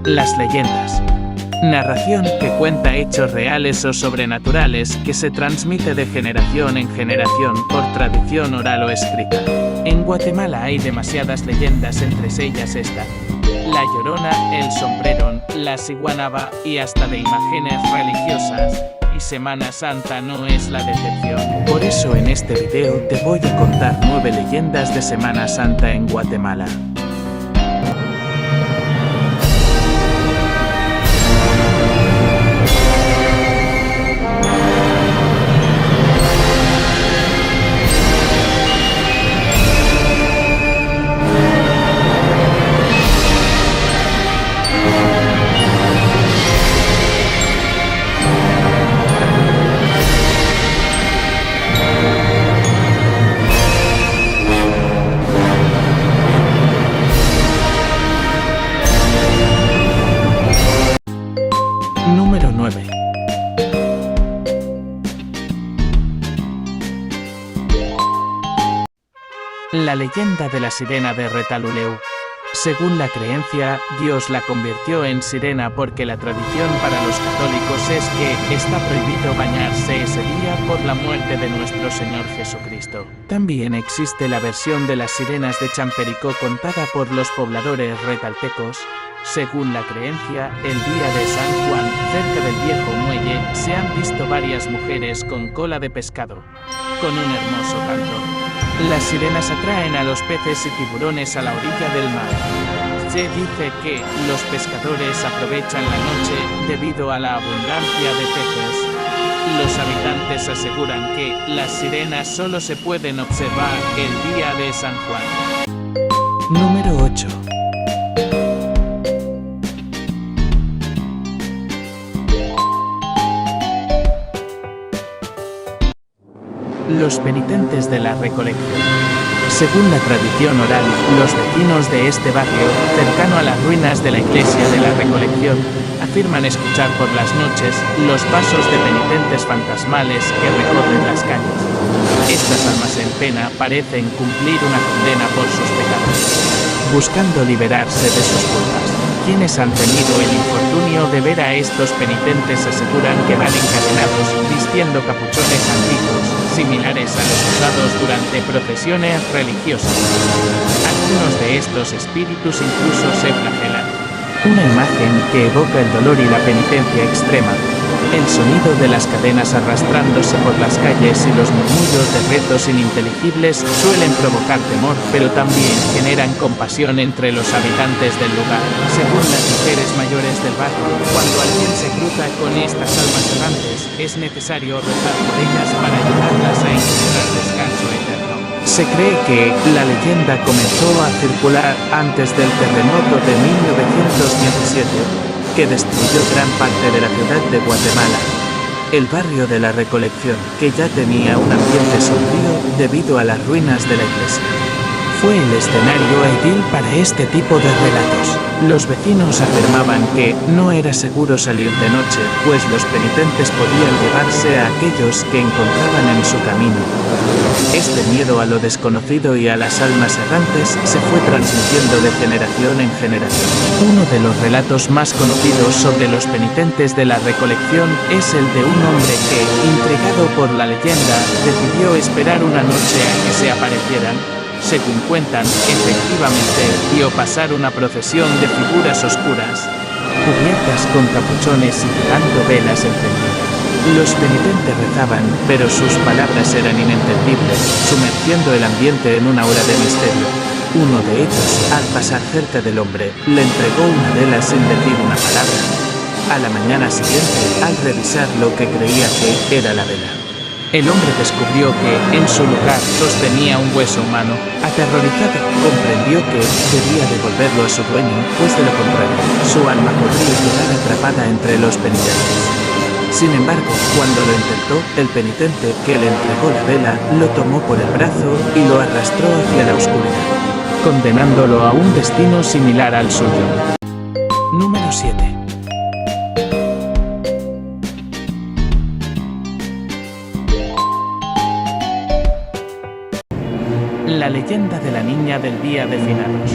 Las leyendas. Narración que cuenta hechos reales o sobrenaturales que se transmite de generación en generación por tradición oral o escrita. En Guatemala hay demasiadas leyendas, entre ellas esta: La Llorona, el Sombrerón, la Ciguanaba y hasta de imágenes religiosas. Y Semana Santa no es la decepción. Por eso en este video te voy a contar 9 leyendas de Semana Santa en Guatemala. Número 9. La leyenda de la sirena de Retalhuleu. Según la creencia, Dios la convirtió en sirena porque la tradición para los católicos es que está prohibido bañarse ese día por la muerte de nuestro Señor Jesucristo. También existe la versión de las sirenas de Champericó contada por los pobladores retaltecos. Según la creencia, el día de San Juan, cerca del viejo muelle, se han visto varias mujeres con cola de pescado, con un hermoso canto. Las sirenas atraen a los peces y tiburones a la orilla del mar. Se dice que los pescadores aprovechan la noche debido a la abundancia de peces. Los habitantes aseguran que las sirenas solo se pueden observar el día de San Juan. Número 8. Los penitentes de la Recolección. Según la tradición oral, los vecinos de este barrio, cercano a las ruinas de la iglesia de la Recolección, afirman escuchar por las noches los pasos de penitentes fantasmales que recorren las calles. Estas almas en pena parecen cumplir una condena por sus pecados, buscando liberarse de sus culpas. Quienes han tenido el infortunio de ver a estos penitentes aseguran que van encadenados, vistiendo capuchones antiguos, similares a los usados durante procesiones religiosas. Algunos de estos espíritus incluso se flagelan. Una imagen que evoca el dolor y la penitencia extrema. El sonido de las cadenas arrastrándose por las calles y los murmullos de rezos ininteligibles suelen provocar temor, pero también generan compasión entre los habitantes del lugar. Según las mujeres mayores del barrio, cuando alguien se cruza con estas almas errantes, es necesario rezar por ellas para ayudarlas a encontrar descanso eterno. Se cree que la leyenda comenzó a circular antes del terremoto de 1917, que destruyó gran parte de la ciudad de Guatemala. El barrio de la Recolección, que ya tenía un ambiente sombrío debido a las ruinas de la iglesia, fue el escenario ideal para este tipo de relatos. Los vecinos afirmaban que no era seguro salir de noche, pues los penitentes podían llevarse a aquellos que encontraban en su camino. Este miedo a lo desconocido y a las almas errantes se fue transmitiendo de generación en generación. Uno de los relatos más conocidos sobre los penitentes de la Recolección es el de un hombre que, intrigado por la leyenda, decidió esperar una noche a que se aparecieran. Según cuentan, efectivamente vio pasar una procesión de figuras oscuras, cubiertas con capuchones y llevando velas encendidas. Los penitentes rezaban, pero sus palabras eran inentendibles, sumergiendo el ambiente en una aura de misterio. Uno de ellos, al pasar cerca del hombre, le entregó una vela sin decir una palabra. A la mañana siguiente, al revisar lo que creía que era la vela, el hombre descubrió que, en su lugar, sostenía un hueso humano. Aterrorizado, comprendió que debía devolverlo a su dueño, pues de lo contrario, su alma podría quedar atrapada entre los penitentes. Sin embargo, cuando lo intentó, el penitente que le entregó la vela lo tomó por el brazo y lo arrastró hacia la oscuridad, condenándolo a un destino similar al suyo. Número 7. La leyenda de la niña del día de finados.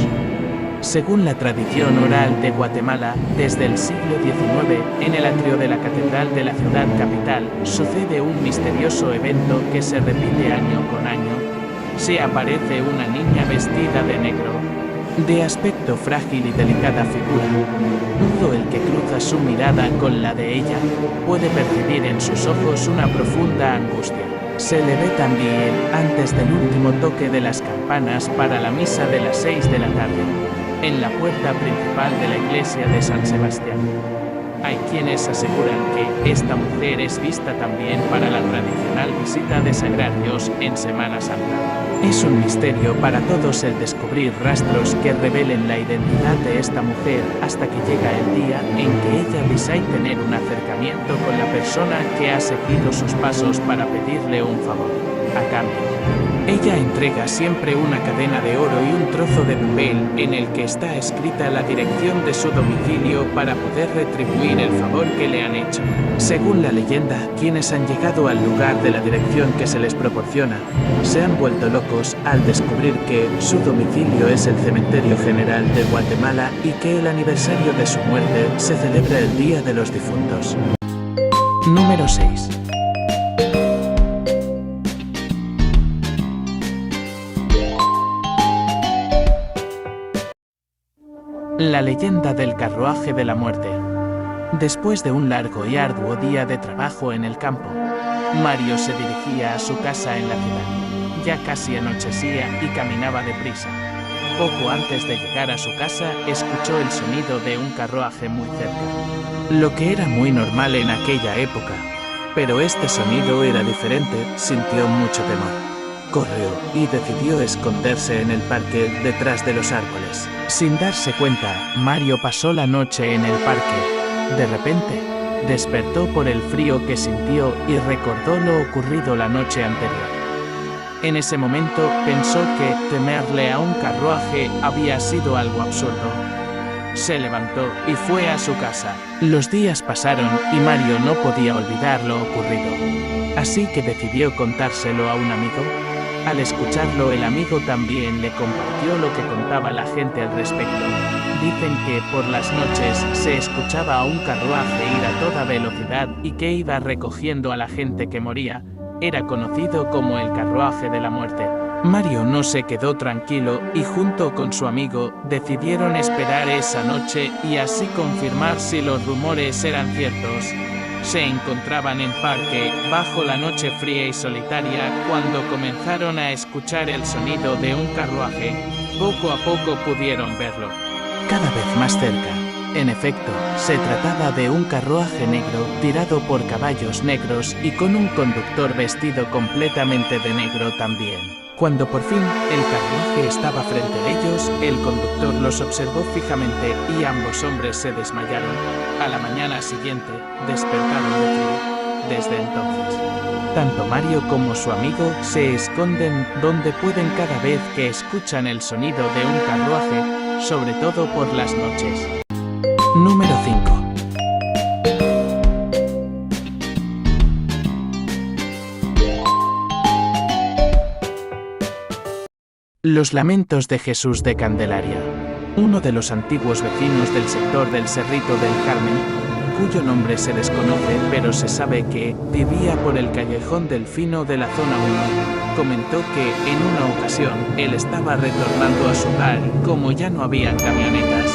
Según la tradición oral de Guatemala, desde el siglo XIX, en el atrio de la catedral de la ciudad capital, sucede un misterioso evento que se repite año con año. Se aparece una niña vestida de negro, de aspecto frágil y delicada figura. Todo el que cruza su mirada con la de ella puede percibir en sus ojos una profunda angustia. Se le ve también antes del último toque de las campanas para la misa de las 6 de la tarde, en la puerta principal de la iglesia de San Sebastián. Hay quienes aseguran que esta mujer es vista también para la tradicional visita de sagrarios en Semana Santa. Es un misterio para todos el descubrir rastros que revelen la identidad de esta mujer hasta que llega el día en que ella desea tener un acercamiento con la persona que ha seguido sus pasos para pedirle un favor. A cambio, ella entrega siempre una cadena de oro y un trozo de papel en el que está escrita la dirección de su domicilio para poder retribuir el favor que le han hecho. Según la leyenda, quienes han llegado al lugar de la dirección que se les proporciona se han vuelto locos al descubrir que su domicilio es el Cementerio General de Guatemala y que el aniversario de su muerte se celebra el Día de los Difuntos. Número 6. La leyenda del carruaje de la muerte. Después de un largo y arduo día de trabajo en el campo, Mario se dirigía a su casa en la ciudad. Ya casi anochecía y caminaba deprisa. Poco antes de llegar a su casa, escuchó el sonido de un carruaje muy cerca, lo que era muy normal en aquella época. Pero este sonido era diferente, sintió mucho temor. Corrió y decidió esconderse en el parque detrás de los árboles. Sin darse cuenta, Mario pasó la noche en el parque. De repente, despertó por el frío que sintió y recordó lo ocurrido la noche anterior. En ese momento pensó que temerle a un carruaje había sido algo absurdo. Se levantó y fue a su casa. Los días pasaron y Mario no podía olvidar lo ocurrido. Así que decidió contárselo a un amigo. Al escucharlo, el amigo también le compartió lo que contaba la gente al respecto. Dicen que por las noches se escuchaba a un carruaje ir a toda velocidad y que iba recogiendo a la gente que moría. Era conocido como el carruaje de la muerte. Mario no se quedó tranquilo y junto con su amigo decidieron esperar esa noche y así confirmar si los rumores eran ciertos. Se encontraban en parque, bajo la noche fría y solitaria, cuando comenzaron a escuchar el sonido de un carruaje. Poco a poco pudieron verlo, cada vez más cerca. En efecto, se trataba de un carruaje negro, tirado por caballos negros y con un conductor vestido completamente de negro también. Cuando por fin el carruaje estaba frente a ellos, el conductor los observó fijamente y ambos hombres se desmayaron. A la mañana siguiente, despertaron de frío. Desde entonces, tanto Mario como su amigo se esconden donde pueden cada vez que escuchan el sonido de un carruaje, sobre todo por las noches. Número 5. Los lamentos de Jesús de Candelaria. Uno de los antiguos vecinos del sector del Cerrito del Carmen, cuyo nombre se desconoce pero se sabe que vivía por el callejón del Fino de la zona 1, comentó que en una ocasión él estaba retornando a su hogar y como ya no había camionetas,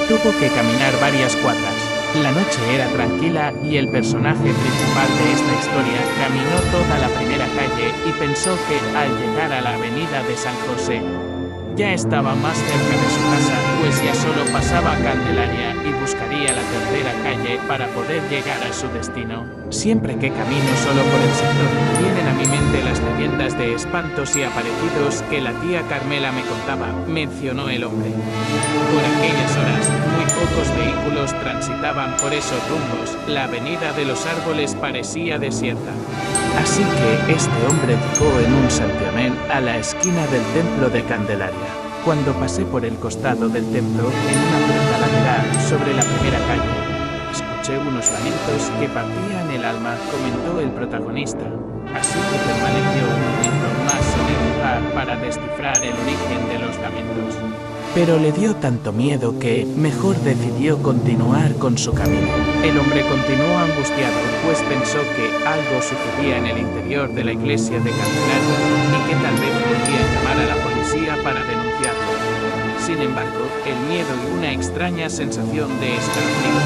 tuvo que caminar varias cuadras. La noche era tranquila y el personaje principal de esta historia caminó toda la primera calle y pensó que al llegar a la avenida de San José, ya estaba más cerca de su casa, pues ya solo pasaba Candelaria y buscaría la tercera calle para poder llegar a su destino. Siempre que camino solo por el sector, vienen a mi mente las leyendas de espantos y aparecidos que la tía Carmela me contaba, mencionó el hombre. Por aquellas horas, muy pocos vehículos transitaban por esos rumbos, la avenida de los árboles parecía desierta. Así que este hombre llegó en un santiamén a la esquina del templo de Candelaria. Cuando pasé por el costado del templo, en una puerta lateral sobre la primera calle, escuché unos lamentos que partían el alma, comentó el protagonista. Así que permaneció un momento más en el lugar para descifrar el origen de los lamentos. pero le dio tanto miedo que mejor decidió continuar con su camino. El hombre continuó angustiado, pues pensó que algo sucedía en el interior de la iglesia de Candelaria y que tal vez podría llamar a la policía para denunciarlo. Sin embargo, el miedo y una extraña sensación de escalofrío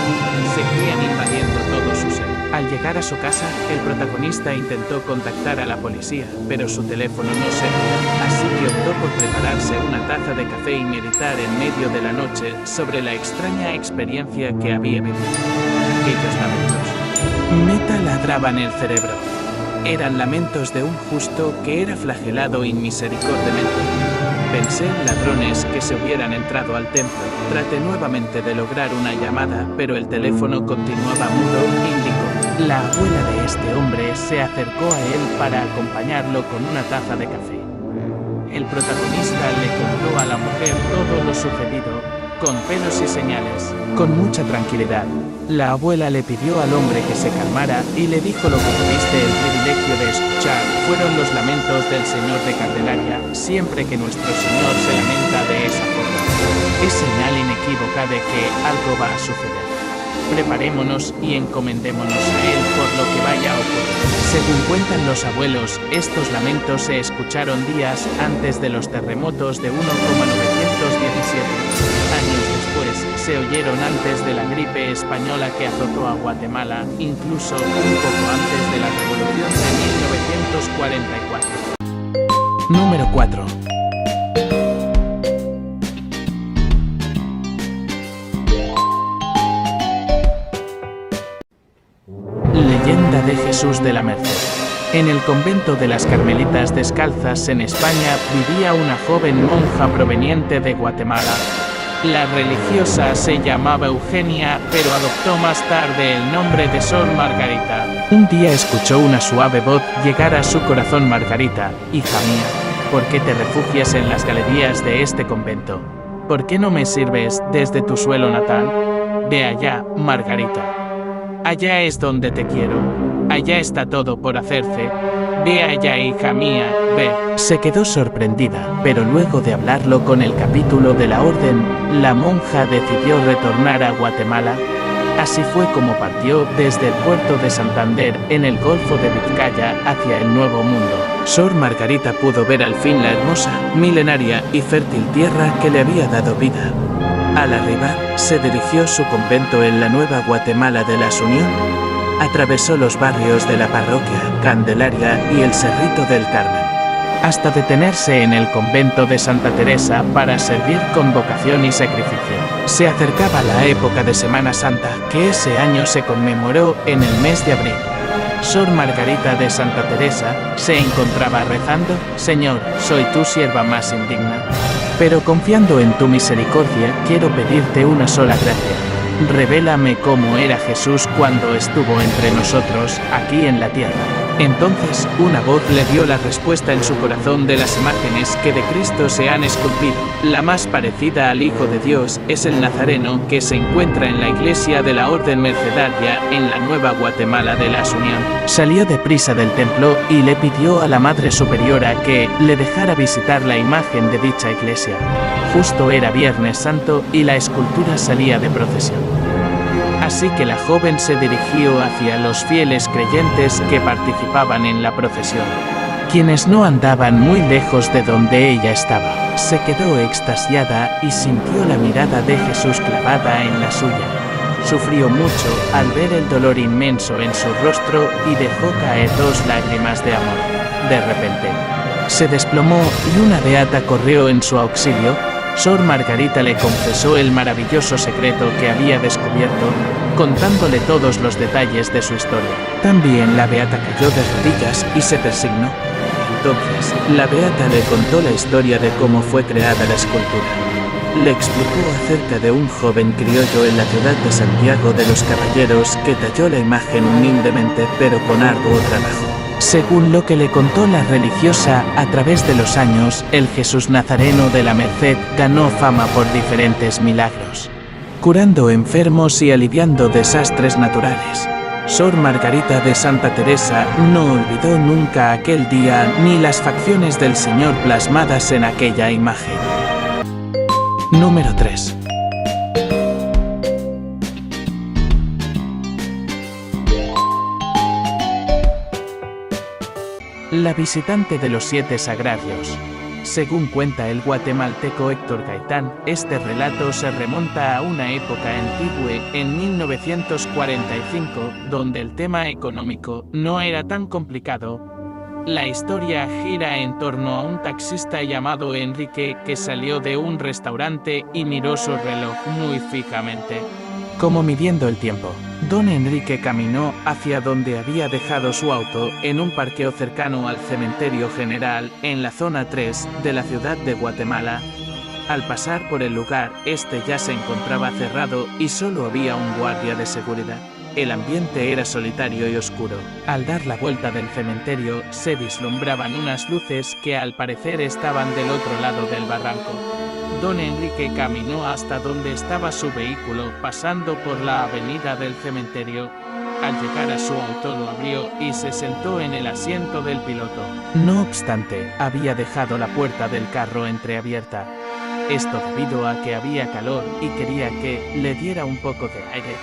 seguían invadiendo todo su ser. Al llegar a su casa, el protagonista intentó contactar a la policía, pero su teléfono no servía, así que optó por prepararse una taza de café y meditar en medio de la noche sobre la extraña experiencia que había vivido. Aquellos lamentos. Meta ladraba en el cerebro. Eran lamentos de un justo que era flagelado inmisericordiamente. Pensé en ladrones que se hubieran entrado al templo. Traté nuevamente de lograr una llamada, pero el teléfono continuaba mudo, indicó. La abuela de este hombre se acercó a él para acompañarlo con una taza de café. El protagonista le contó a la mujer todo lo sucedido, con pelos y señales. Con mucha tranquilidad, la abuela le pidió al hombre que se calmara y le dijo lo que tuviste el privilegio de escuchar fueron los lamentos del Señor de Candelaria, siempre que nuestro Señor se lamenta de esa forma. Es señal inequívoca de que algo va a suceder. Preparémonos y encomendémonos a Él por lo que vaya a ocurrir. Según cuentan los abuelos, estos lamentos se escucharon días antes de los terremotos de 1917. Años después, se oyeron antes de la gripe española que azotó a Guatemala, incluso un poco antes de la Revolución de 1944. Número 4. Leyenda de Jesús de la Merced. En el convento de las Carmelitas Descalzas en España vivía una joven monja proveniente de Guatemala. La religiosa se llamaba Eugenia, pero adoptó más tarde el nombre de Sor Margarita. Un día escuchó una suave voz llegar a su corazón. Margarita, hija mía, ¿por qué te refugias en las galerías de este convento? ¿Por qué no me sirves desde tu suelo natal? Ve allá, Margarita. Allá es donde te quiero. Allá está todo por hacerse. Ve allá, hija mía, ve. Se quedó sorprendida, pero luego de hablarlo con el capítulo de la orden, la monja decidió retornar a Guatemala. Así fue como partió desde el puerto de Santander, en el Golfo de Vizcaya, hacia el Nuevo Mundo. Sor Margarita pudo ver al fin la hermosa, milenaria y fértil tierra que le había dado vida. Al arribar, se dirigió a su convento en la Nueva Guatemala de la Unión. Atravesó los barrios de la parroquia, Candelaria y el Cerrito del Carmen, hasta detenerse en el convento de Santa Teresa para servir con vocación y sacrificio. Se acercaba la época de Semana Santa, que ese año se conmemoró en el mes de abril. Sor Margarita de Santa Teresa se encontraba rezando: Señor, soy tu sierva más indigna, pero confiando en tu misericordia, quiero pedirte una sola gracia. Revélame cómo era Jesús cuando estuvo entre nosotros, aquí en la tierra. Entonces, una voz le dio la respuesta en su corazón de las imágenes que de Cristo se han esculpido. La más parecida al Hijo de Dios es el Nazareno, que se encuentra en la iglesia de la Orden Mercedaria en la Nueva Guatemala de la Unión. Salió deprisa del templo y le pidió a la Madre Superiora que le dejara visitar la imagen de dicha iglesia. Justo era Viernes Santo y la escultura salía de procesión. Así que la joven se dirigió hacia los fieles creyentes que participaban en la procesión, quienes no andaban muy lejos de donde ella estaba. Se quedó extasiada y sintió la mirada de Jesús clavada en la suya. Sufrió mucho al ver el dolor inmenso en su rostro y dejó caer 2 lágrimas de amor. De repente, se desplomó y una beata corrió en su auxilio. Sor Margarita le confesó el maravilloso secreto que había descubierto, contándole todos los detalles de su historia. También la beata cayó de rodillas y se persignó. Entonces, la beata le contó la historia de cómo fue creada la escultura. Le explicó acerca de un joven criollo en la ciudad de Santiago de los Caballeros que talló la imagen humildemente pero con arduo trabajo. Según lo que le contó la religiosa, a través de los años, el Jesús Nazareno de la Merced ganó fama por diferentes milagros, curando enfermos y aliviando desastres naturales. Sor Margarita de Santa Teresa no olvidó nunca aquel día ni las facciones del Señor plasmadas en aquella imagen. Número 3. La visitante de los 7 sagrarios. Según cuenta el guatemalteco Héctor Gaitán, este relato se remonta a una época antigua, en 1945, donde el tema económico no era tan complicado. La historia gira en torno a un taxista llamado Enrique que salió de un restaurante y miró su reloj muy fijamente, como midiendo el tiempo. Don Enrique caminó hacia donde había dejado su auto, en un parqueo cercano al cementerio general, en la zona 3 de la ciudad de Guatemala. Al pasar por el lugar, este ya se encontraba cerrado y solo había un guardia de seguridad. El ambiente era solitario y oscuro. Al dar la vuelta del cementerio, se vislumbraban unas luces que al parecer estaban del otro lado del barranco. Don Enrique caminó hasta donde estaba su vehículo, pasando por la avenida del cementerio. Al llegar a su auto lo abrió y se sentó en el asiento del piloto. No obstante, había dejado la puerta del carro entreabierta. Esto debido a que había calor y quería que le diera un poco de aire.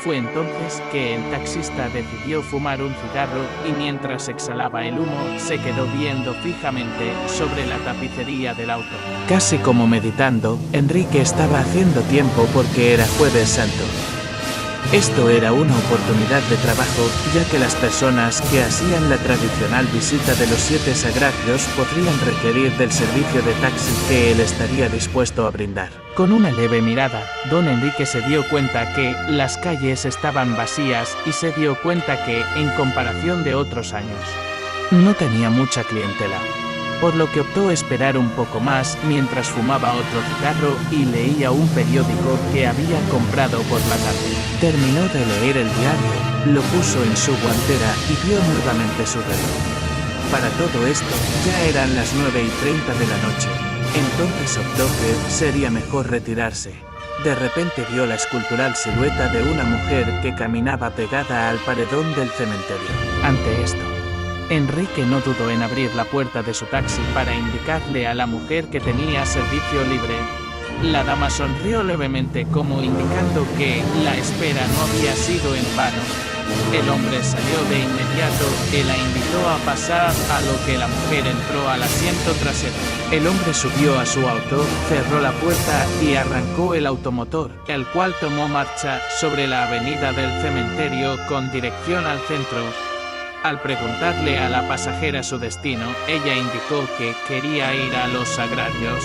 Fue entonces que el taxista decidió fumar un cigarro y mientras exhalaba el humo, se quedó viendo fijamente sobre la tapicería del auto. Casi como meditando, Enrique estaba haciendo tiempo porque era Jueves Santo. Esto era una oportunidad de trabajo, ya que las personas que hacían la tradicional visita de los 7 sagrarios podrían requerir del servicio de taxi que él estaría dispuesto a brindar. Con una leve mirada, don Enrique se dio cuenta que las calles estaban vacías y se dio cuenta que, en comparación de otros años, no tenía mucha clientela, por lo que optó esperar un poco más mientras fumaba otro cigarro y leía un periódico que había comprado por la tarde. Terminó de leer el diario, lo puso en su guantera y vio nuevamente su reloj. Para todo esto, ya eran las 9:30 de la noche. Entonces optó que sería mejor retirarse. De repente vio la escultural silueta de una mujer que caminaba pegada al paredón del cementerio. Ante esto, Enrique no dudó en abrir la puerta de su taxi para indicarle a la mujer que tenía servicio libre. La dama sonrió levemente como indicando que la espera no había sido en vano. El hombre salió de inmediato y la invitó a pasar, a lo que la mujer entró al asiento trasero. El hombre subió a su auto, cerró la puerta y arrancó el automotor, el cual tomó marcha sobre la avenida del cementerio con dirección al centro. Al preguntarle a la pasajera su destino, ella indicó que quería ir a los sagrarios,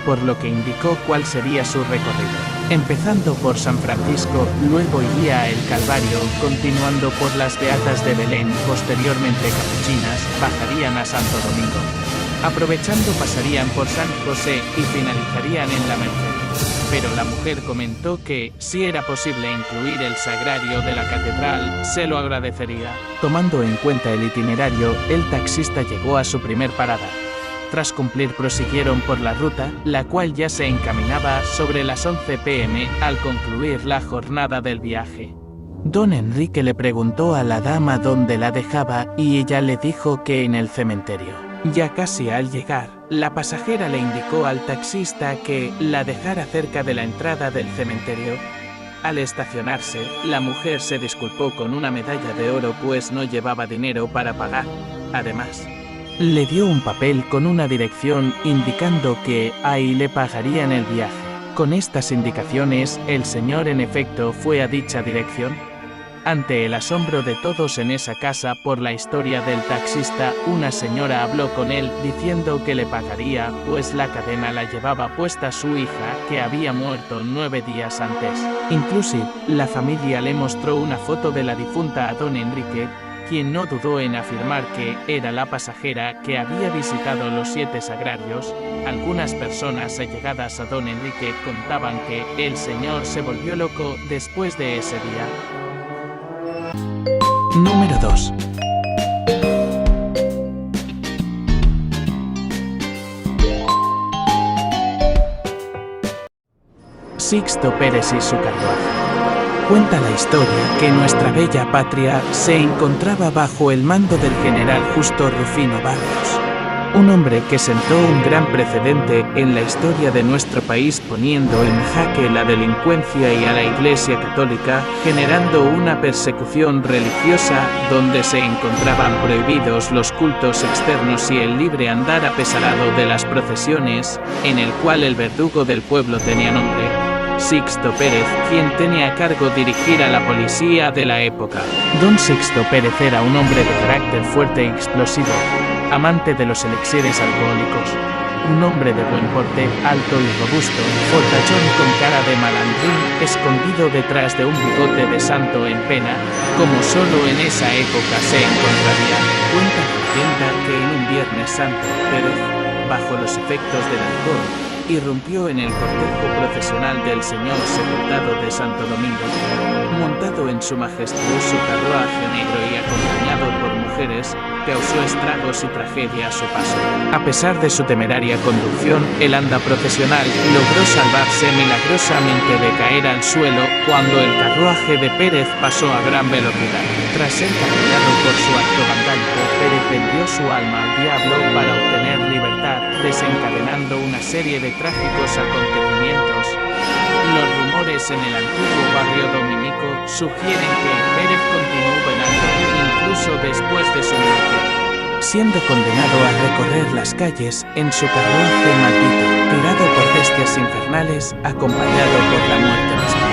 por lo que indicó cuál sería su recorrido. Empezando por San Francisco, luego iría a El Calvario, continuando por las Beatas de Belén, posteriormente Capuchinas, bajarían a Santo Domingo. Aprovechando pasarían por San José y finalizarían en La Merced. Pero la mujer comentó que, si era posible incluir el sagrario de la catedral, se lo agradecería. Tomando en cuenta el itinerario, el taxista llegó a su primer parada. Tras cumplir prosiguieron por la ruta, la cual ya se encaminaba sobre las 11 p.m. al concluir la jornada del viaje. Don Enrique le preguntó a la dama dónde la dejaba y ella le dijo que en el cementerio. Ya casi al llegar, la pasajera le indicó al taxista que la dejara cerca de la entrada del cementerio. Al estacionarse, la mujer se disculpó con una medalla de oro pues no llevaba dinero para pagar. Además, le dio un papel con una dirección indicando que ahí le pagarían el viaje. Con estas indicaciones, el señor en efecto fue a dicha dirección. Ante el asombro de todos en esa casa por la historia del taxista, una señora habló con él diciendo que le pagaría, pues la cadena la llevaba puesta su hija, que había muerto 9 días antes. Inclusive, la familia le mostró una foto de la difunta a don Enrique, quien no dudó en afirmar que era la pasajera que había visitado los 7 sagrarios. Algunas personas allegadas a don Enrique contaban que el señor se volvió loco después de ese día. Número 2. Sixto Pérez y su carruaje. Cuenta la historia que nuestra bella patria se encontraba bajo el mando del general Justo Rufino Barrios, Un hombre que sentó un gran precedente en la historia de nuestro país poniendo en jaque la delincuencia y a la Iglesia Católica, generando una persecución religiosa donde se encontraban prohibidos los cultos externos y el libre andar apesarado de las procesiones, en el cual el verdugo del pueblo tenía nombre Sixto Pérez, quien tenía a cargo dirigir a la policía de la época. Don Sixto Pérez era un hombre de carácter fuerte y explosivo, amante de los elixires alcohólicos, un hombre de buen porte, alto y robusto, fortachón con cara de malandrín, escondido detrás de un bigote de santo en pena, como solo en esa época se encontraría. Cuenta la leyenda que en un Viernes Santo, Pérez, bajo los efectos del alcohol, irrumpió en el cortejo procesional del Señor Sepultado de Santo Domingo, montado en su majestuoso carruaje negro y acompañado por mujeres, causó estragos y tragedia a su paso. A pesar de su temeraria conducción, el anda procesional logró salvarse milagrosamente de caer al suelo cuando el carruaje de Pérez pasó a gran velocidad. Tras ser castigado por su acto vandálico, Pérez vendió su alma al diablo para obtener libertad, desencadenando una serie de trágicos acontecimientos. Los rumores en el antiguo barrio dominico sugieren que Pérez continuó penando incluso después de su muerte, siendo condenado a recorrer las calles en su carruaje maldito, tirado por bestias infernales, acompañado por la muerte misma.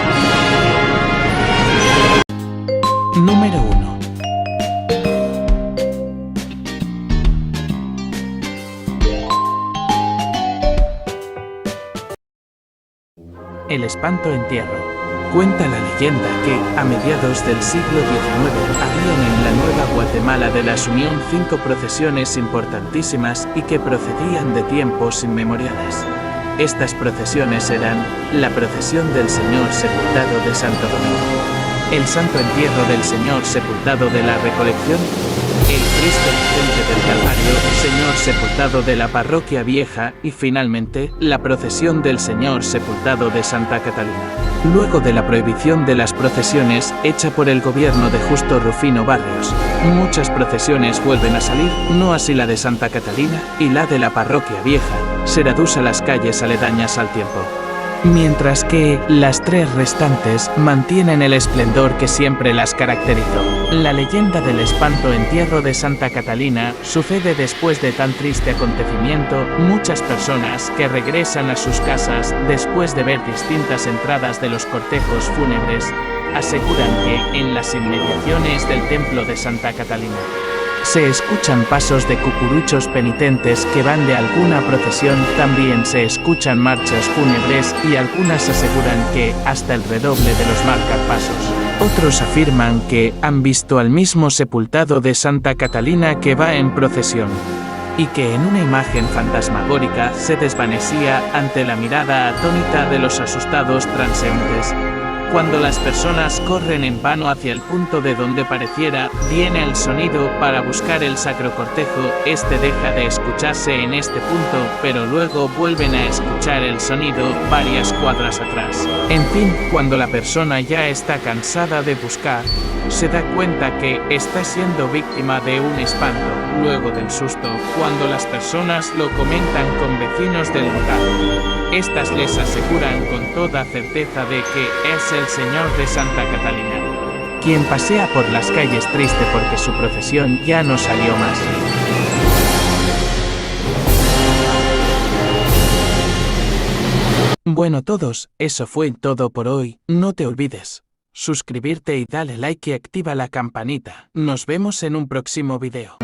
Número 1. El espanto-entierro. Cuenta la leyenda que, a mediados del siglo XIX, habían en la Nueva Guatemala de la Asunción 5 procesiones importantísimas y que procedían de tiempos inmemoriales. Estas procesiones eran la procesión del Señor Sepultado de Santo Domingo, el Santo Entierro del Señor Sepultado de la Recolección, el Cristo Vicente del Calvario, Señor Sepultado de la Parroquia Vieja y finalmente la procesión del Señor Sepultado de Santa Catalina. Luego de la prohibición de las procesiones hecha por el gobierno de Justo Rufino Barrios, muchas procesiones vuelven a salir, no así la de Santa Catalina y la de la Parroquia Vieja, se reduce a las calles aledañas al tiempo. Mientras que las 3 restantes mantienen el esplendor que siempre las caracterizó. La leyenda del espanto-entierro de Santa Catalina sucede después de tan triste acontecimiento. Muchas personas que regresan a sus casas después de ver distintas entradas de los cortejos fúnebres aseguran que en las inmediaciones del templo de Santa Catalina se escuchan pasos de cucuruchos penitentes que van de alguna procesión, también se escuchan marchas fúnebres y algunas aseguran que hasta el redoble de los marcapasos. Otros afirman que han visto al mismo sepultado de Santa Catalina que va en procesión y que en una imagen fantasmagórica se desvanecía ante la mirada atónita de los asustados transeúntes. Cuando las personas corren en vano hacia el punto de donde pareciera viene el sonido para buscar el sacro cortejo, este deja de escucharse en este punto, pero luego vuelven a escuchar el sonido varias cuadras atrás. En fin, cuando la persona ya está cansada de buscar, se da cuenta que está siendo víctima de un espanto. Luego del susto, cuando las personas lo comentan con vecinos del lugar, estas les aseguran con toda certeza de que es el Señor de Santa Catalina, quien pasea por las calles triste porque su procesión ya no salió más. Bueno todos, eso fue todo por hoy. No te olvides suscribirte y dale like y activa la campanita. Nos vemos en un próximo video.